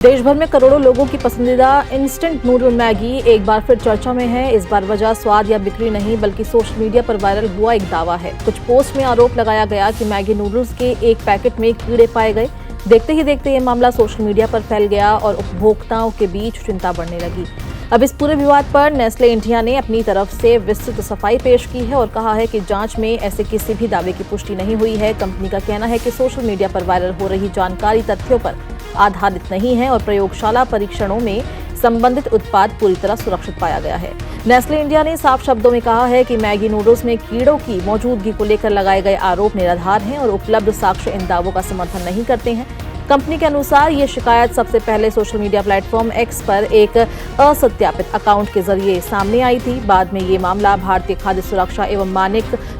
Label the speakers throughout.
Speaker 1: देश भर में करोड़ों लोगों की पसंदीदा इंस्टेंट नूडल मैगी एक बार फिर चर्चा में है। इस बार वजह स्वाद या बिक्री नहीं बल्कि सोशल मीडिया पर वायरल हुआ एक दावा है। कुछ पोस्ट में आरोप लगाया गया कि मैगी नूडल्स के एक पैकेट में कीड़े पाए गए। देखते ही देखते ये मामला सोशल मीडिया पर फैल गया और उपभोक्ताओं के बीच चिंता बढ़ने लगी। अब इस पूरे विवाद पर नेस्ले इंडिया ने अपनी तरफ से विस्तृत सफाई पेश की है और कहा है कि जांच में ऐसे किसी भी दावे की पुष्टि नहीं हुई है। कंपनी का कहना है कि सोशल मीडिया पर वायरल हो रही जानकारी तथ्यों पर आधारित नहीं है और प्रयोगशाला परीक्षणों में संबंधित उत्पाद पूरी तरह सुरक्षित पाया गया है। नेस्ले इंडिया ने साफ शब्दों में कहा है कि मैगी नूडल्स में कीड़ों की मौजूदगी को लेकर लगाए गए आरोप निराधार हैं और उपलब्ध साक्ष्य इन दावों का समर्थन नहीं करते हैं। कंपनी के अनुसार ये शिकायत सबसे पहले सोशल मीडिया प्लेटफॉर्म एक्स पर एक असत्यापित अकाउंट के जरिए सामने आई थी। बाद में ये मामला भारतीय खाद्य सुरक्षा एवं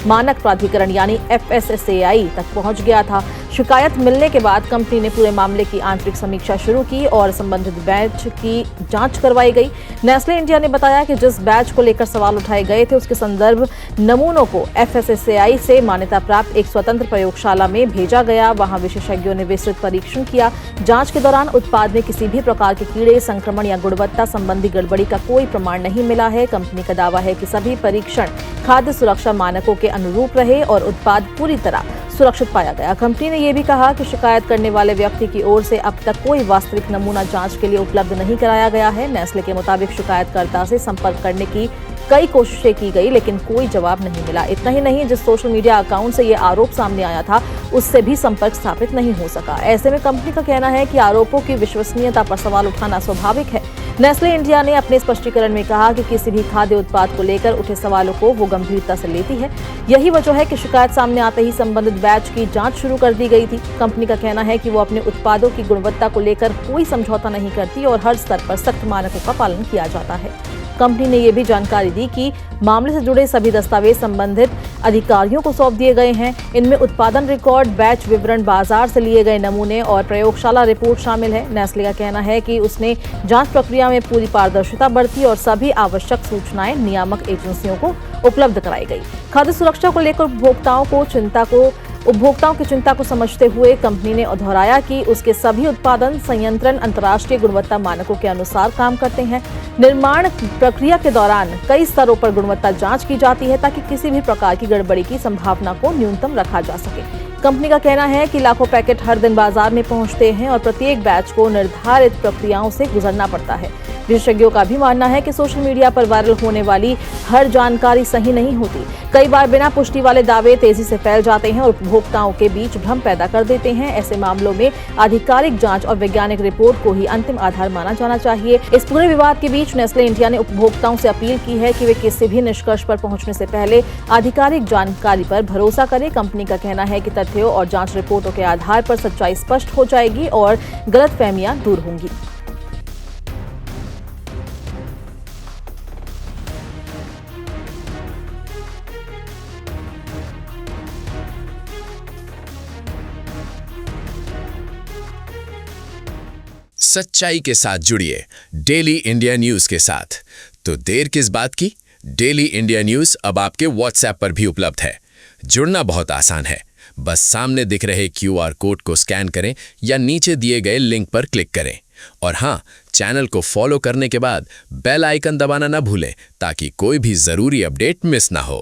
Speaker 1: मानक प्राधिकरण यानी FSSAI तक पहुंच गया था। शिकायत मिलने के बाद कंपनी ने पूरे मामले की आंतरिक समीक्षा शुरू की और संबंधित बैच की जांच करवाई गई। नेस्ले इंडिया ने बताया कि जिस बैच को लेकर सवाल उठाए गए थे उसके संदर्भ नमूनों को FSSAI से मान्यता प्राप्त एक स्वतंत्र प्रयोगशाला में भेजा गया। वहां विशेषज्ञों ने विस्तृत परीक्षण किया। जांच के दौरान उत्पाद में किसी भी प्रकार के कीड़े, संक्रमण या गुणवत्ता संबंधी गड़बड़ी का कोई प्रमाण नहीं मिला है। कंपनी का दावा है कि सभी परीक्षण खाद्य सुरक्षा मानकों के अनुरूप रहे और उत्पाद पूरी तरह सुरक्षित पाया गया। कंपनी ने यह भी कहा कि शिकायत करने वाले व्यक्ति की ओर से अब तक कोई वास्तविक नमूना जांच के लिए उपलब्ध नहीं कराया गया है। नेस्ले के मुताबिक शिकायतकर्ता से संपर्क करने की कई कोशिशें की गई लेकिन कोई जवाब नहीं मिला। इतना ही नहीं, जिस सोशल मीडिया अकाउंट से ये आरोप सामने आया था उससे भी संपर्क स्थापित नहीं हो सका। ऐसे में कंपनी का कहना है कि आरोपों की विश्वसनीयता पर सवाल उठाना स्वाभाविक है। नेस्ले इंडिया ने अपने स्पष्टीकरण में कहा कि किसी भी खाद्य उत्पाद को लेकर उठे सवालों को वो गंभीरता से लेती है। यही वजह है कि शिकायत सामने आते ही संबंधित बैच की जांच शुरू कर दी गई थी। कंपनी का कहना है कि वो अपने उत्पादों की गुणवत्ता को लेकर कोई समझौता नहीं करती और हर स्तर पर सख्त मानकों का पालन किया जाता है। कंपनी ने यह भी जानकारी दी कि मामले से जुड़े सभी दस्तावेज संबंधित अधिकारियों को सौंप दिए गए हैं। इनमें उत्पादन रिकॉर्ड, बैच विवरण, बाजार से लिए गए नमूने और प्रयोगशाला रिपोर्ट शामिल है। नेस्ले का कहना है कि उसने जांच प्रक्रिया में पूरी पारदर्शिता बरती और सभी आवश्यक सूचनाएं नियामक एजेंसियों को उपलब्ध कराई गई। खाद्य सुरक्षा को लेकर उपभोक्ताओं की चिंता को समझते हुए कंपनी ने दोहराया कि उसके सभी उत्पादन संयंत्रण अंतर्राष्ट्रीय गुणवत्ता मानकों के अनुसार काम करते हैं। निर्माण प्रक्रिया के दौरान कई स्तरों पर गुणवत्ता जांच की जाती है ताकि किसी भी प्रकार की गड़बड़ी की संभावना को न्यूनतम रखा जा सके। कंपनी का कहना है कि लाखों पैकेट हर दिन बाजार में पहुंचते हैं और प्रत्येक बैच को निर्धारित प्रक्रियाओं से गुजरना पड़ता है। विशेषज्ञों का भी मानना है कि सोशल मीडिया पर वायरल होने वाली हर जानकारी सही नहीं होती। कई बार बिना पुष्टि वाले दावे तेजी से फैल जाते हैं और उपभोक्ताओं के बीच भ्रम पैदा कर देते हैं। ऐसे मामलों में आधिकारिक जांच और वैज्ञानिक रिपोर्ट को ही अंतिम आधार माना जाना चाहिए। इस पूरे विवाद के बीच नेस्ले इंडिया ने उपभोक्ताओं से अपील की है कि वे किसी भी निष्कर्ष पर पहुंचने से पहले आधिकारिक जानकारी पर भरोसा करें। कंपनी का कहना है कि तथ्यों और जांच रिपोर्टों के आधार पर सच्चाई स्पष्ट हो जाएगी और गलतफहमियां दूर होंगी।
Speaker 2: सच्चाई के साथ जुड़िए डेली इंडिया न्यूज के साथ। तो देर किस बात की? डेली इंडिया न्यूज अब आपके WhatsApp पर भी उपलब्ध है। जुड़ना बहुत आसान है, बस सामने दिख रहे QR कोड को स्कैन करें या नीचे दिए गए लिंक पर क्लिक करें। और हाँ, चैनल को फॉलो करने के बाद बेल आइकन दबाना न भूलें ताकि कोई भी जरूरी अपडेट मिस ना हो।